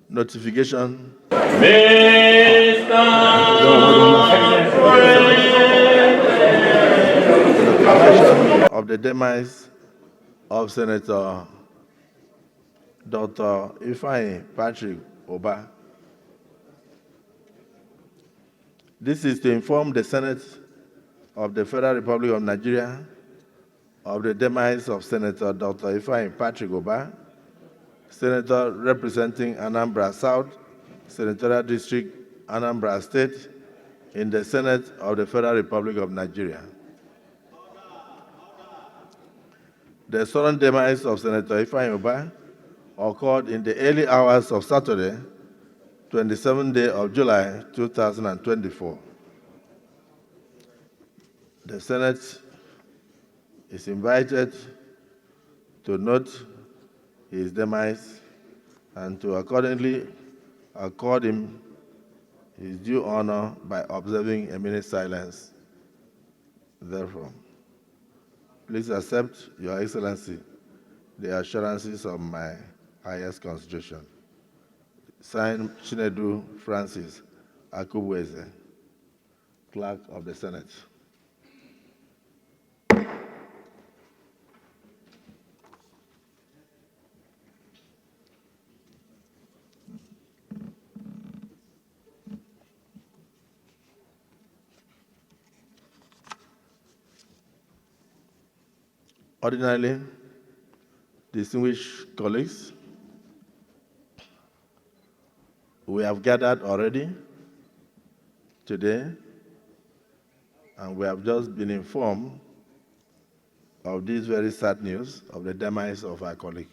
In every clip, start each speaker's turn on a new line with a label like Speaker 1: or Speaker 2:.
Speaker 1: Notification. Notification of the demise of Senator Dr. Patrick Oba. This is to inform the Senate of the Federal Republic of Nigeria of the demise of Senator Dr. Patrick Oba, Senator representing Anambra South, Senatorial District, Anambra State, in the Senate of the Federal Republic of Nigeria. The sudden demise of Senator Oba occurred in the early hours of Saturday, 27th day of July, 2024. The Senate is invited to note his demise and to accordingly accord him his due honor by observing a minute's silence. Therefore, please accept, Your Excellency, the assurances of my highest constitution. Signed, Chinedu Francis Akpabio, Clerk of the Senate. Ordinarily, distinguished colleagues, we have gathered already today, and we have just been informed of this very sad news of the demise of our colleague.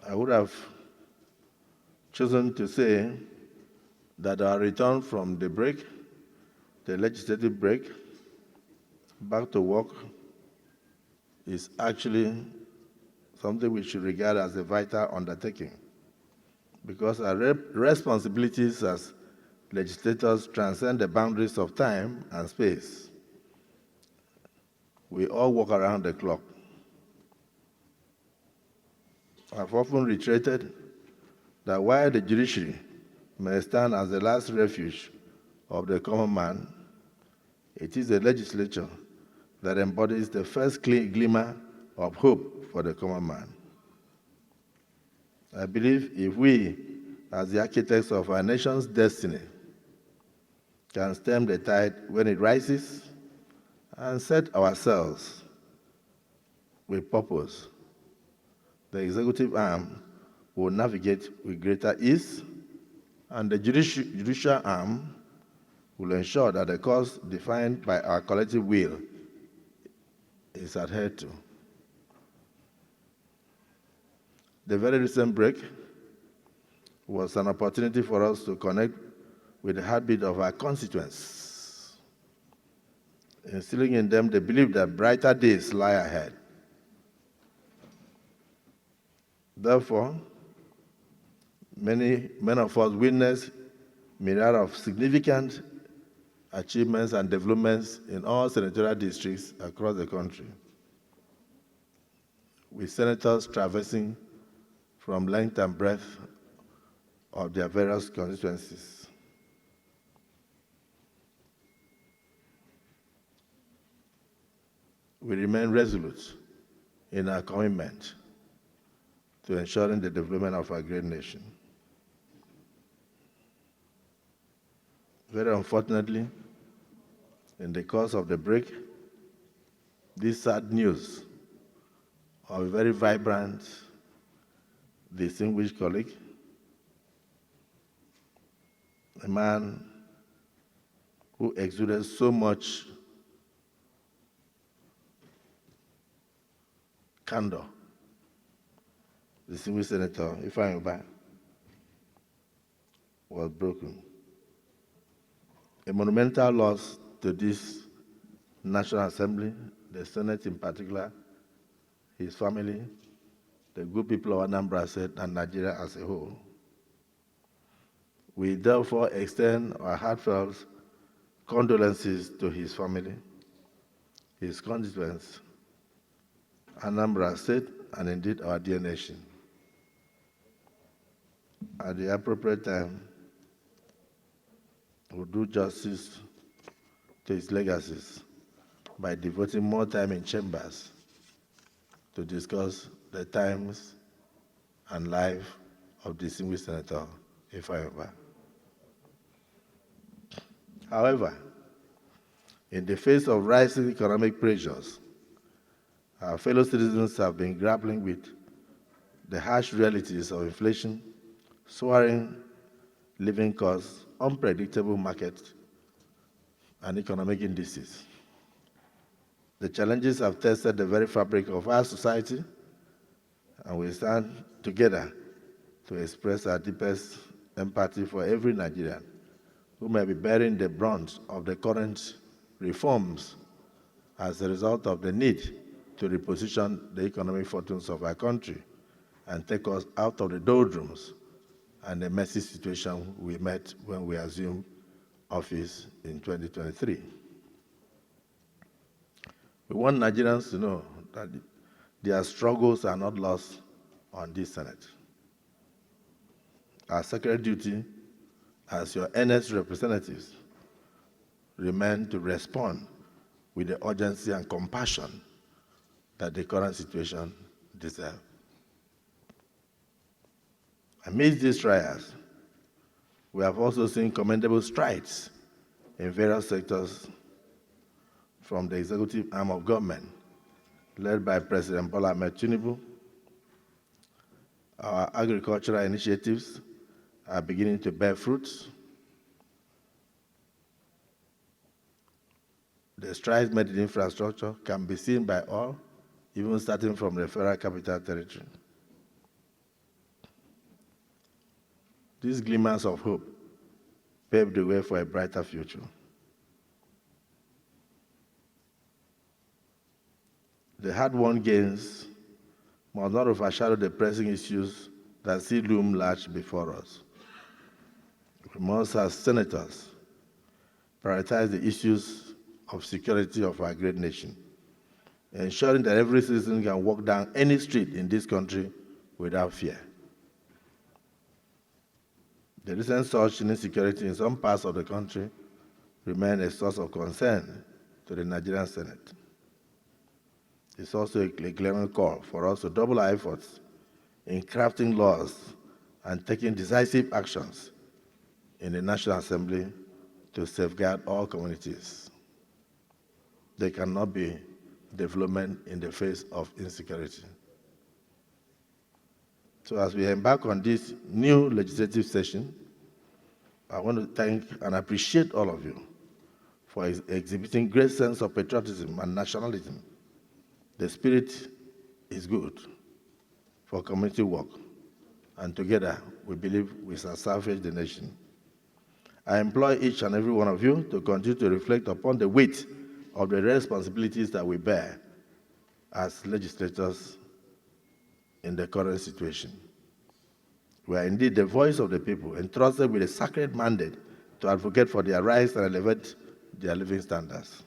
Speaker 1: I would have chosen to say that our return from the break, the legislative break, back to work is actually something we should regard as a vital undertaking, because our responsibilities as legislators transcend the boundaries of time and space. We all work around the clock. I've often reiterated that while the judiciary may stand as the last refuge of the common man, it is the legislature that embodies the first glimmer of hope for the common man. I believe if we, as the architects of our nation's destiny, can stem the tide when it rises and set ourselves with purpose, the executive arm will navigate with greater ease, and the judicial arm will ensure that the course defined by our collective will is adhered to. The very recent break was an opportunity for us to connect with the heartbeat of our constituents, instilling in them the belief that brighter days lie ahead. Therefore, many of us witnessed myriad of significant achievements and developments in all senatorial districts across the country, with senators traversing from length and breadth of their various constituencies. We remain resolute in our commitment to ensuring the development of our great nation. Very unfortunately, in the course of the break, this sad news of a very vibrant, distinguished colleague, a man who exuded so much candor, distinguished Senator Oba, was broken. A monumental loss to this National Assembly, the Senate in particular, his family, the good people of Anambra State, and Nigeria as a whole. We therefore extend our heartfelt condolences to his family, his constituents, Anambra State, and indeed our dear nation. At the appropriate time, we'll do justice to his legacies by devoting more time in chambers to discuss the times and life of distinguished Senator Oba. However, in the face of rising economic pressures, our fellow citizens have been grappling with the harsh realities of inflation, soaring living costs, unpredictable markets, and economic indices. The challenges have tested the very fabric of our society, and we stand together to express our deepest empathy for every Nigerian who may be bearing the brunt of the current reforms as a result of the need to reposition the economic fortunes of our country and take us out of the doldrums and the messy situation we met when we assumed office in 2023. We want Nigerians to know that their struggles are not lost on this Senate. Our sacred duty as your earnest representatives remain to respond with the urgency and compassion that the current situation deserves. Amidst these trials, we have also seen commendable strides in various sectors from the executive arm of government, led by President Bola Ahmed Tinubu. Our agricultural initiatives are beginning to bear fruits. The strides made in infrastructure can be seen by all, even starting from the Federal Capital Territory. These glimmers of hope paved the way for a brighter future. The hard-won gains must not overshadow the pressing issues that still loom large before us. We must, as senators, prioritize the issues of security of our great nation, ensuring that every citizen can walk down any street in this country without fear. The recent surge in insecurity in some parts of the country remains a source of concern to the Nigerian Senate. It's also a glaring call for us to double our efforts in crafting laws and taking decisive actions in the National Assembly to safeguard all communities. There cannot be development in the face of insecurity. So as we embark on this new legislative session, I want to thank and appreciate all of you for exhibiting great sense of patriotism and nationalism. The spirit is good for community work, and together we believe we shall salvage the nation. I implore each and every one of you to continue to reflect upon the weight of the responsibilities that we bear as legislators in the current situation. We are indeed the voice of the people, entrusted with a sacred mandate to advocate for their rights and elevate their living standards.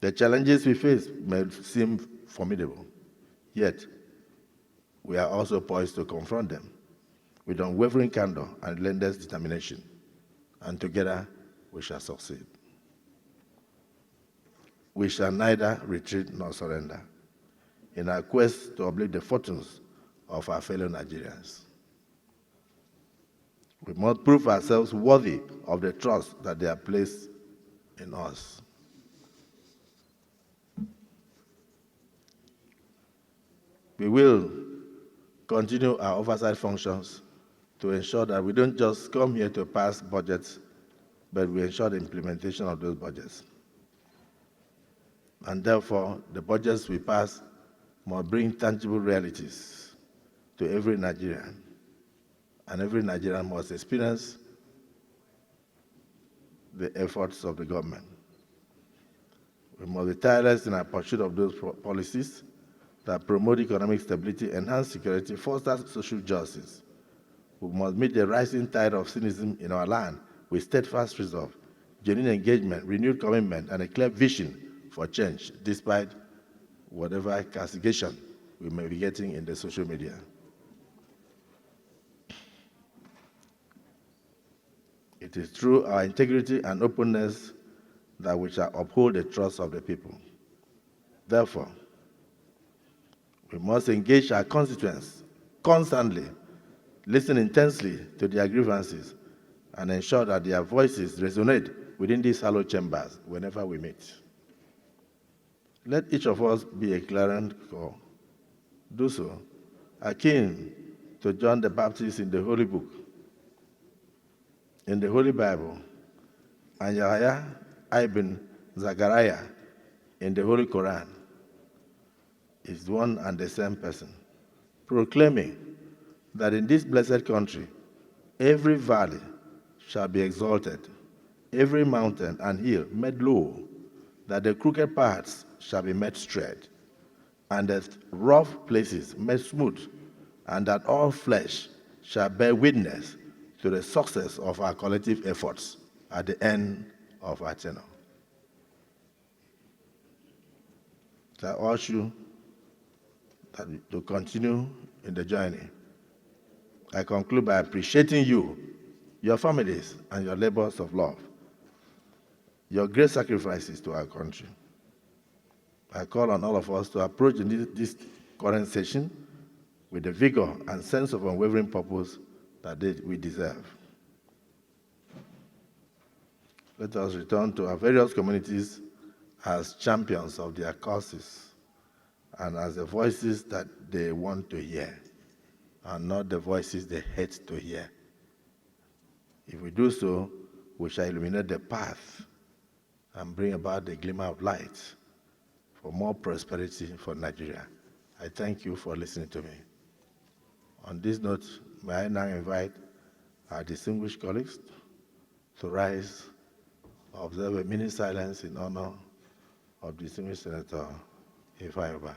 Speaker 1: The challenges we face may seem formidable, yet we are also poised to confront them with unwavering candor and relentless determination, and together we shall succeed. We shall neither retreat nor surrender in our quest to uplift the fortunes of our fellow Nigerians. We must prove ourselves worthy of the trust that they have placed in us. We will continue our oversight functions to ensure that we don't just come here to pass budgets, but we ensure the implementation of those budgets. And therefore, the budgets we pass must bring tangible realities to every Nigerian, and every Nigerian must experience the efforts of the government. We must be tireless in our pursuit of those policies that promote economic stability, enhance security, foster social justice, We must meet the rising tide of cynicism in our land with steadfast resolve, genuine engagement, renewed commitment, and a clear vision for change, despite whatever castigation we may be getting in the social media. It is through our integrity and openness that we shall uphold the trust of the people. Therefore, we must engage our constituents constantly, listen intensely to their grievances, and ensure that their voices resonate within these hallowed chambers whenever we meet. Let each of us be a clarion call. Do so, akin to John the Baptist in the Holy Book, in the Holy Bible, and Yahya ibn Zachariah in the Holy Quran, is one and the same person, proclaiming that in this blessed country, every valley shall be exalted, every mountain and hill made low, that the crooked paths shall be made straight, and the rough places made smooth, and that all flesh shall bear witness to the success of our collective efforts at the end of our tenure. So I urge you to continue in the journey. I conclude by appreciating you, your families, and your labors of love, your great sacrifices to our country. I call on all of us to approach this current session with the vigor and sense of unwavering purpose that we deserve. Let us return to our various communities as champions of their causes and as the voices that they want to hear, and not the voices they hate to hear. If we do so, we shall illuminate the path and bring about the glimmer of light for more prosperity for Nigeria. I thank you for listening to me. On this note, may I now invite our distinguished colleagues to rise, observe a minute silence in honor of distinguished Senator Oba.